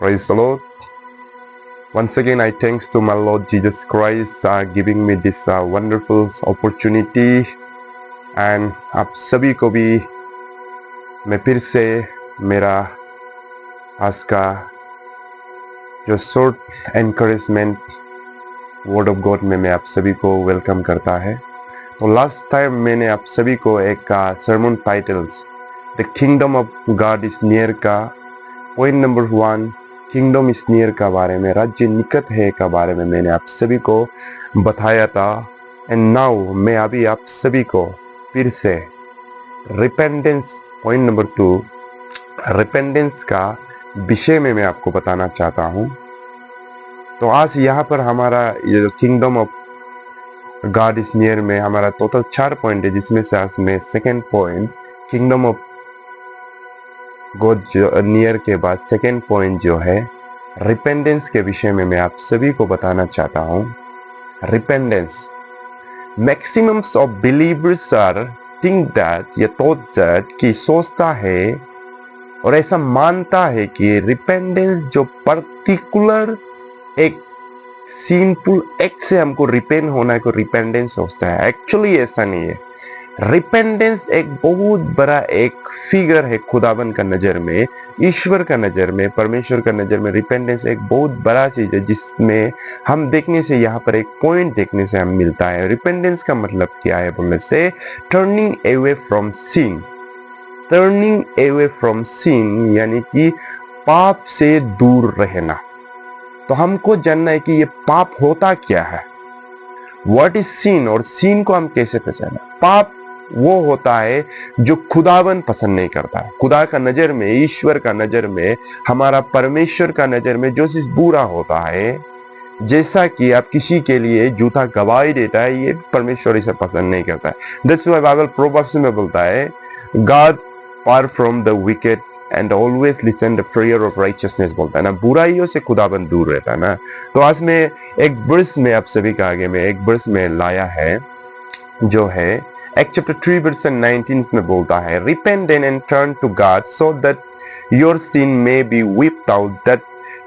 Praise the Lord. Once again, I thanks to my Lord Jesus Christ giving me this wonderful opportunity. And आप सभी को भी मैं फिर से मेरा आज का जो short encouragement word of God में मैं आप सभी को वेलकम करता है। तो लास्ट टाइम मैंने आप सभी को एक sermon titles the kingdom of God is near का point number 1 kingdom is near का बारे में, राज्य निकट है का बारे में मैंने आप सभी को बताया था। एंड नाउ मैं अभी आप सभी को फिर से रिपेंडेंस पॉइंट नंबर 2 रिपेंडेंस का विषय में मैं आपको बताना चाहता हूँ। तो आज यहाँ पर हमारा ये kingdom of God is near में हमारा टोटल 4 पॉइंट है, जिसमें से आज में second point kingdom of God near के बाद सेकेंड पॉइंट जो है रिपेंडेंस के विषय में मैं आप सभी को बताना चाहता हूँ। Repentance maximums of believers are think that ये थॉट दैट कि सोचता है और ऐसा मानता है कि रिपेंडेंस जो पर्टिकुलर एक सिंपल एक्ट से हमको रिपेंड होना है को रिपेंडेंस होता है। एक्चुअली ऐसा नहीं है। रिपेंडेंस एक बहुत बड़ा एक फिगर है खुदाबंद का नजर में, ईश्वर का नजर में, परमेश्वर का नजर में। रिपेंडेंस एक बहुत बड़ा चीज है जिसमें हम देखने से यहाँ पर एक पॉइंट देखने से हम मिलता है। रिपेंडेंस का मतलब क्या है बोलने से turning away from sin. Turning away from sin यानी कि पाप से दूर रहना। तो हमको जानना है कि ये पाप होता क्या है, व्हाट इज सिन, और सिन को हम कैसे पहचाना। पाप वो होता है जो खुदाबंद पसंद नहीं करता है। खुदा का नजर में, ईश्वर का नजर में, हमारा परमेश्वर का नजर में जो चीज बुरा होता है, जैसा कि आप किसी के लिए जूता गवाही देता है, ये परमेश्वर इसे पसंद नहीं करता है। दैट्स व्हाई बाइबल प्रोवर्ब्स में बोलता है God far from the wicked and always listen the prayer of righteousness, बोलता है ना, बुराइयों से खुदाबंद दूर रहता है ना। तो आज मैं एक वर्स में आप सभी का आगे में एक वर्स में लाया है जो है एक्ट चैप्टर 3 वर्स 19 में बोलता है repent and turn to God so that your sin may be wiped out, that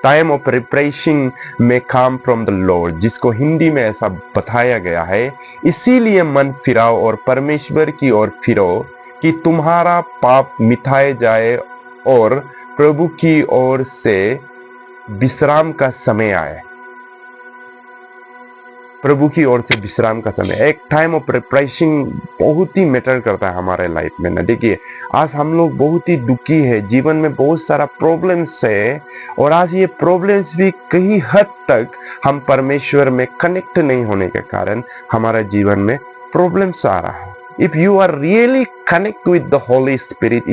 time of refreshing में कम फ्रॉम द लॉर्ड, जिसको हिंदी में ऐसा बताया गया है इसीलिए मन फिराओ और परमेश्वर की ओर फिरो कि तुम्हारा पाप मिटाए जाए और प्रभु की ओर से विश्राम का समय आए। प्रभु की ओर से विश्राम का समय, एक टाइम ऑफ रिप्रेशिंग बहुत ही मैटर करता है हमारे लाइफ में ना। देखिए आज हम लोग बहुत ही दुखी है, जीवन में बहुत सारा प्रॉब्लम्स है, और आज ये प्रॉब्लम्स भी कई हद तक हम परमेश्वर में कनेक्ट नहीं होने के कारण हमारा जीवन में प्रॉब्लम्स आ रहा है। If you are really connect with the Holy Spirit,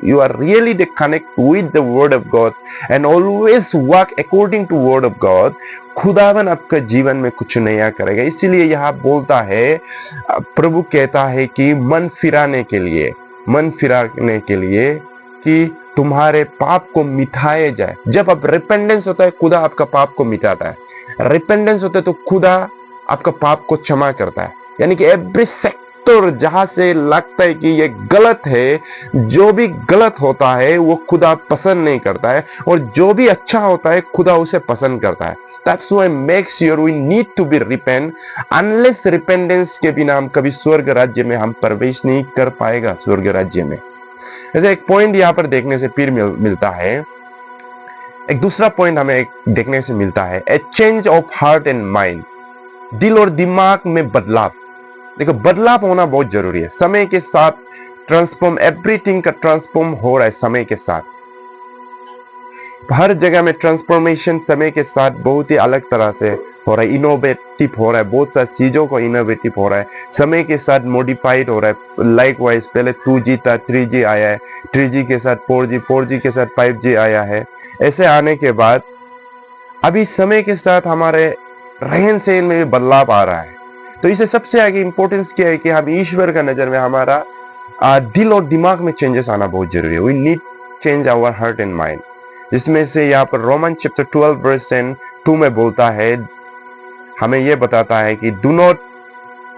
you are really the connect with the Word of God and always walk according to Word of God, खुदावन आपका जीवन में कुछ नया करेगा। इसीलिए यहाँ बोलता है, प्रभु कहता है कि मन फिराने के लिए कि तुम्हारे पाप को मिटाए जाए। जब आप रिपेंडेंस होता है खुदा आपका पाप को मिटाता है। रिपेंडेंस होता है तो खुदा आपका पाप को क्षमा करता है। यानी कि एवरी तो जहां से लगता है कि ये गलत है, जो भी गलत होता है वो खुदा पसंद नहीं करता है, और जो भी अच्छा होता है खुदा उसे पसंद करता है। That's why make sure we need to be repent. Unless repentance के बिना हम कभी स्वर्ग राज्य में हम प्रवेश नहीं कर पाएगा। स्वर्ग राज्य में जैसे एक पॉइंट यहाँ पर देखने से फिर मिलता है, एक दूसरा पॉइंट हमें देखने से मिलता है ए change of heart and mind. दिल और दिमाग में बदलाव। देखो बदलाव होना बहुत जरूरी है। समय के साथ ट्रांसफॉर्म, एवरीथिंग का ट्रांसफॉर्म हो रहा है समय के साथ। हर जगह में ट्रांसफॉर्मेशन समय के साथ बहुत ही अलग तरह से हो रहा है, इनोवेटिव हो रहा है, बहुत सारी चीजों को इनोवेटिव हो रहा है, समय के साथ मॉडिफाइड हो रहा है। लाइकवाइज पहले 2G था, 3G आया है, 3G के साथ 4G, 4G के साथ 5G आया है। ऐसे आने के बाद अभी समय के साथ हमारे रहन सहन में बदलाव आ रहा है। तो इसे सबसे आगे इंपॉर्टेंस क्या है कि हम ईश्वर का नजर में हमारा दिल और दिमाग में चेंजेस आना बहुत जरूरी है। We need change our heart and mind, जिसमें से यहाँ पर रोमन चैप्टर 12 वर्स 2 में बोलता है, हमें यह बताता है कि do not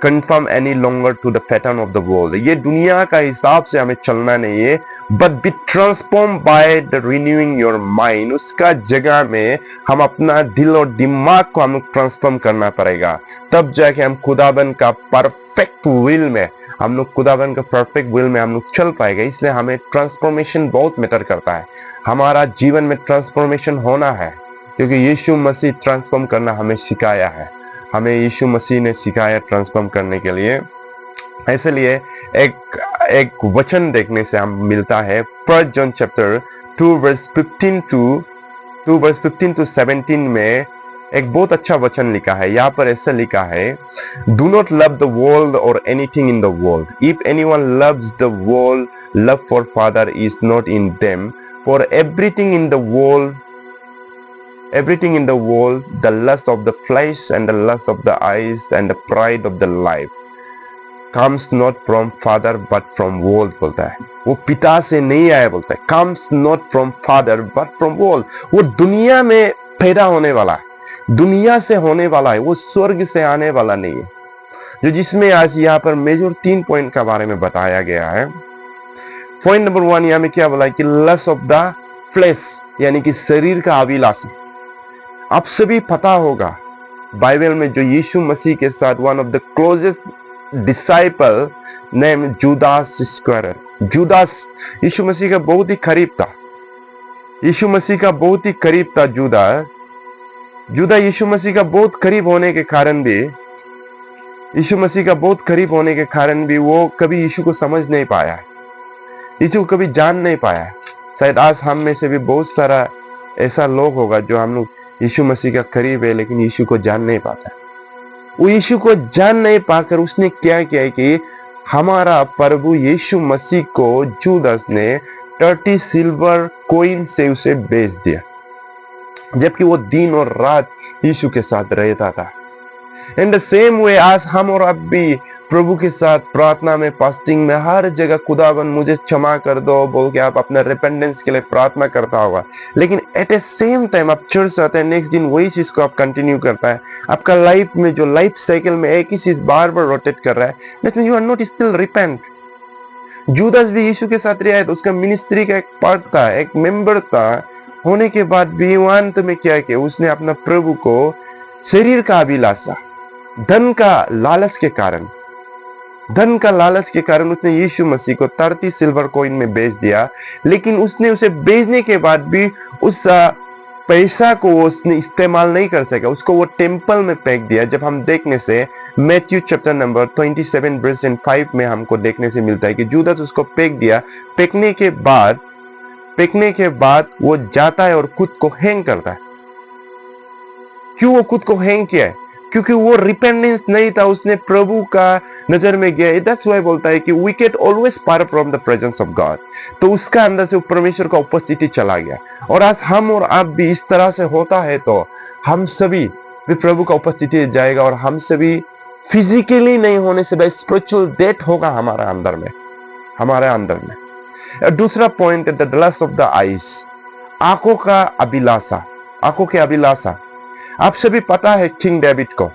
conform any longer to the pattern of the world. ये दुनिया का हिसाब से हमें चलना नहीं है, but be transformed by the renewing your mind. उसका जगह में हम अपना दिल और दिमाग को हम ट्रांसफॉर्म करना पड़ेगा, तब जाके हम खुदाबंद का परफेक्ट विल में हम लोग खुदाबंद का परफेक्ट विल में हम लोग चल पाएगा। इसलिए हमें ट्रांसफॉर्मेशन बहुत मैटर करता है। हमारा जीवन में ट्रांसफॉर्मेशन होना है, क्योंकि यीशु मसीह ट्रांसफॉर्म करना हमें सिखाया है। हमें यीशु मसीह ने सिखाया ट्रांसफॉर्म करने के लिए। इसलिए एक वचन देखने से हम मिलता है 1 जॉन चैप्टर 2 वर्स 15 to 17 में एक बहुत अच्छा वचन लिखा है। यहाँ पर ऐसा लिखा है, do not love the world और anything in the world. If anyone loves the world, love for father is not in them. For everything in the world, the lust of the flesh and the lust of the eyes and the pride of the life comes not from father but from world बोलता है। वो पिता से नहीं आया बोलता है, comes not from father but from world। वो दुनिया में पैदा होने वाला है, दुनिया से होने वाला है, वो स्वर्ग से आने वाला नहीं है। जो जिसमें आज यहाँ पर मेजर 3 पॉइंट का बारे में बताया गया है। पॉइंट नंबर 1 यहाँ में क्या बोला है कि लस्ट ऑफ द फ्लेश, यानी कि शरीर का अभिलाषा। आप सभी पता होगा बाइबल में जो यीशु मसीह के साथ one of the closest disciple name Judas Iscariot. Judas Yeshu Masih का बहुत ही करीब था, यीशु मसीह का बहुत ही करीब था जूदा यीशु मसीह का बहुत करीब होने के कारण भी वो कभी यीशु को समझ नहीं पाया, यीशु को कभी जान नहीं पाया। शायद आज हम में से भी बहुत सारा ऐसा लोग होगा जो हम लोग यीशु मसीह का करीब है लेकिन यीशु को जान नहीं पाता। वो यीशु को जान नहीं पाकर उसने क्या किया कि हमारा प्रभु यीशु मसीह को जूदास ने 30 सिल्वर कॉइन से उसे बेच दिया, जबकि वो दिन और रात यीशु के साथ रहता था। इन द सेम वे आज हम और आप भी प्रभु के साथ प्रार्थना में, फास्टिंग में, हर जगह खुदावन मुझे क्षमा कर दो बोल के आप अपना रिपेंडेंस के लिए प्रार्थना करता होगा, लेकिन एट ए सेम टाइम आप चर्च आते हैं, नेक्स्ट दिन वही चीज को आप कंटिन्यू करता है। आपका लाइफ में जो लाइफ साइकिल में एक ही चीज बार बार रोटेट कर रहा है, that means you are not still repent. Judas भी यीशु के साथ रहा है तो उसका मिनिस्ट्री का एक पार्ट था, एक मेंबर था, होने के बाद भी अंत में क्या किया, उसने अपना प्रभु को शरीर का अभिलाषा, धन का लालच के कारण उसने यीशु मसीह को 30 सिल्वर कॉइन में बेच दिया। लेकिन उसने उसे बेचने के बाद भी उस पैसा को उसने इस्तेमाल नहीं कर सका, उसको वो टेंपल में फेंक दिया। जब हम देखने से मैथ्यू चैप्टर नंबर 27 वर्स 5 में हमको देखने से मिलता है कि जूदास उसको फेंक दिया। फेंकने के बाद वो जाता है और खुद को हैंग करता है। क्यों वो खुद को हैंग किया है? क्योंकि वो रिपेंडेंस नहीं था, उसने प्रभु का नजर में गया। दैट्स व्हाई बोलता है कि wicked always far from the presence of God. तो उसका अंदर से परमेश्वर का उपस्थिति चला गया। और आज हम और आप भी इस तरह से होता है तो हम सभी भी प्रभु का उपस्थिति जाएगा और हम सभी फिजिकली नहीं होने से स्पिरिचुअल डेथ होगा हमारे अंदर में। दूसरा पॉइंट है the lust of the eyes, आंखों के अभिलाषा। आप सभी पता है किंग डेविड को,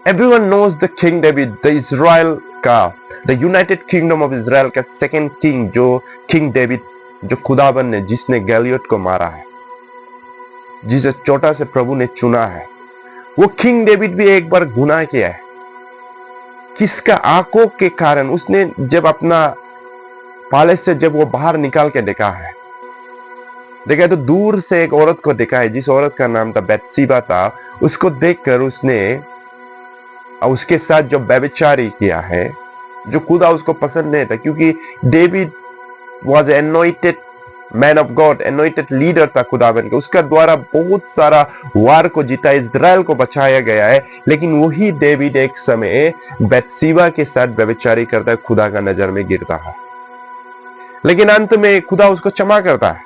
everyone knows the King David, the Israel का, the United Kingdom of Israel का सेकंड किंग, जो किंग डेविड, जो खुदाबंद ने, जिसने गैलियत को मारा है, जिसे छोटा से प्रभु ने चुना है, वो किंग डेविड भी एक बार गुनाह किया है। किसका? आंखों के कारण। उसने जब अपना पैलेस से जब वो बाहर निकाल के देखा तो दूर से एक औरत को देखा है, जिस औरत का नाम था बैतसीबा था। उसको देखकर उसने उसके साथ जो व्यभिचारी किया है, जो खुदा उसको पसंद नहीं था, क्योंकि David was anointed man of God, anointed leader था खुदाबंद का। उसका द्वारा बहुत सारा वार को जीता, इजराइल को बचाया गया है। लेकिन वही डेविड एक समय बैतसीबा के साथ व्यभिचारी करता है, खुदा का नजर में गिरता है। लेकिन अंत में खुदा उसको क्षमा करता है।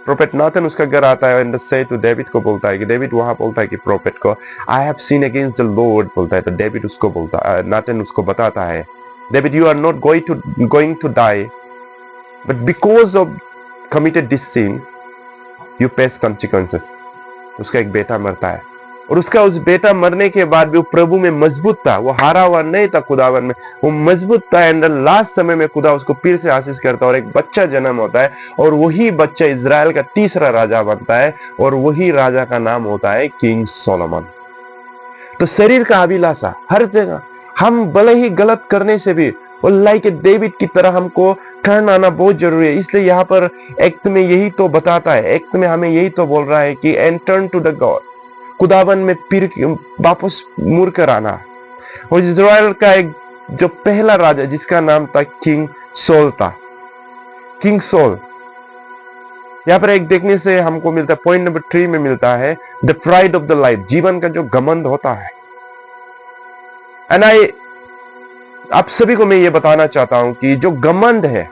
प्रोफेट नाथन उसका घर आता है एंड से तो डेविड को बोलता है कि डेविड वहां बोलता है कि प्रोफेट को, I have seen against the Lord बोलता है। तो डेविड उसको बोलता, नाथन उसको बताता है, David you are not going to die, but because of committed this sin you face consequences. उसका एक बेटा मरता है, और उसका उस बेटा मरने के बाद भी वो प्रभु में मजबूत था, वो हारा हुआ नहीं था खुदावन में, वो मजबूत था। एंड लास्ट समय में खुदा उसको फिर से आशीष करता है और एक बच्चा जन्म होता है और वही बच्चा इज़राइल का तीसरा राजा बनता है और वही राजा का नाम होता है किंग सोलोमन। तो शरीर का अभिलाषा हर जगह, हम भले ही गलत करने से भी और लाइक डेविड की तरह हमको टर्न आना बहुत जरूरी है। इसलिए यहाँ पर एक्ट में यही तो बताता है, एक्ट में हमें यही तो बोल रहा है कि and turn to the God, खुदावन में फिर वापस मुड़ कर आना। और इज़राइल का एक जो पहला राजा जिसका नाम था किंग सोल था, किंग सोल, यहाँ पर एक देखने से हमको मिलता है, पॉइंट नंबर 3 में मिलता है the pride of the life, जीवन का जो घमंड होता है। एंड आप सभी को मैं ये बताना चाहता हूं कि जो घमंड है,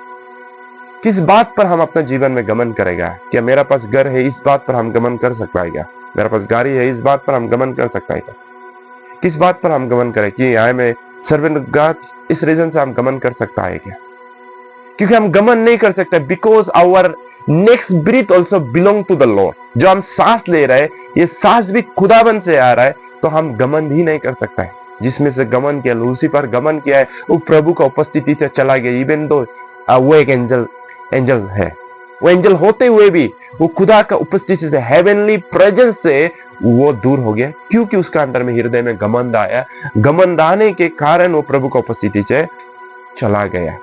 किस बात पर हम अपने जीवन में घमंड करेगा? क्या मेरा पास घर है इस बात पर हम घमंड कर सकता है क्या? मेरा पास गाड़ी है इस बात पर हम घमंड कर सकता है क्या? किस बात पर हम घमंड करें कि I am a servant of God, इस रीजन से हम घमंड कर सकता है क्या? क्योंकि हम घमंड नहीं कर सकते because our next breath also belong to the Lord. जो हम सांस ले रहे हैं ये सांस भी खुदाबंद से आ रहा है, तो हम घमंड ही नहीं कर सकता है। जिसमें से घमंड किया, लूसीफर घमंड किया है, वो प्रभु का उपस्थिति से चला गया। इवन दो वो एक एंजल है, वो एंजल होते हुए भी वो खुदा का उपस्थिति से, हेवनली प्रेजेंस से वो दूर हो गया, क्योंकि उसका अंदर में हृदय में घमंड आया। घमंड आने के कारण वो प्रभु का उपस्थिति से चला गया।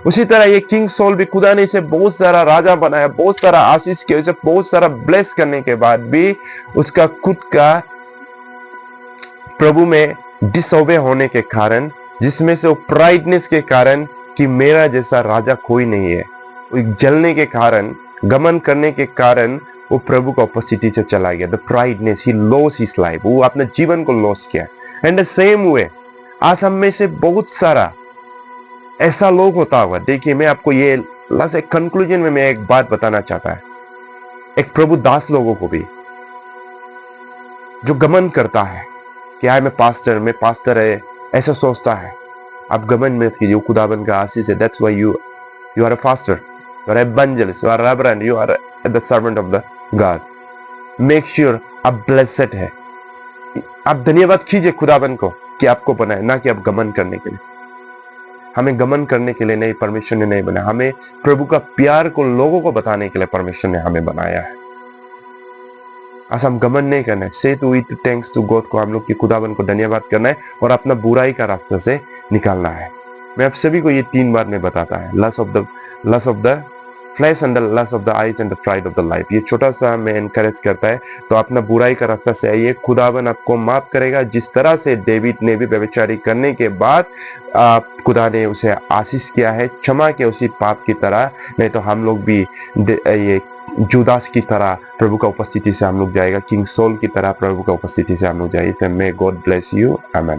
उसी तरह ये किंग सोल भी खुदा ने इसे बहुत सारा राजा बनाया, बहुत सारा आशीष किया, उसे बहुत सारा ब्लेस करने के बाद भी उसका खुद का प्रभु में डिसओबे होने के कारण, जिसमें से वो प्राइडनेस के कारण कि मेरा जैसा राजा कोई नहीं है, वो जलने के कारण, गमन करने के कारण वो प्रभु का उपस्थिति से चला गया। The prideness, he loss his life, वो अपने जीवन को लॉस किया। एंड द सेम वे आज हम में से बहुत सारा ऐसा लोग होता होगा। देखिए मैं आपको ये लास्ट एक कंक्लूजन में मैं एक बात बताना चाहता है, एक प्रभु दास लोगों को भी जो गमन करता है कि आए मैं पास्टर है, ऐसा सोचता है। आप गमन मत कीजिए, खुदाबंद का आशीष है। That's why you are a pastor, you are evangelist, you are reverend, you are the servant of the God. Make sure आप ब्लेसेड है। आप धन्यवाद कीजिए खुदाबंद को कि आपको बनाए, ना कि आप गमन करने के लिए। हमें गमन करने के लिए नहीं, परमेश्वर ने नहीं बनाया। हमें प्रभु का प्यार को लोगों को बताने के लिए परमेश्वर ने हमें बनाया है। आज हम गमन नहीं करना है। Say to it thanks to God को हम लोग की खुदाबंद को धन्यवाद करना है और अपना बुराई का रास्ता से निकालना है। मैं आप सभी को ये 3 बार में बताता है, lust of the flesh and the lust of the eyes and the pride of the life. ये छोटा सा मैं एनकरेज करता है। तो अपना बुराई का रास्ता से आइए, खुदाबंद आपको माफ करेगा। जिस तरह से डेविड ने भी व्यभिचारी करने के बाद खुदा ने उसे आशीष किया है, क्षमा किया उसी पाप की तरह, नहीं तो हम लोग भी ये जुदास की तरह प्रभु का उपस्थिति से हम लोग जाएगा, किंग सोल की तरह प्रभु का उपस्थिति से हम लोग जाएंगे। May God bless you, amen.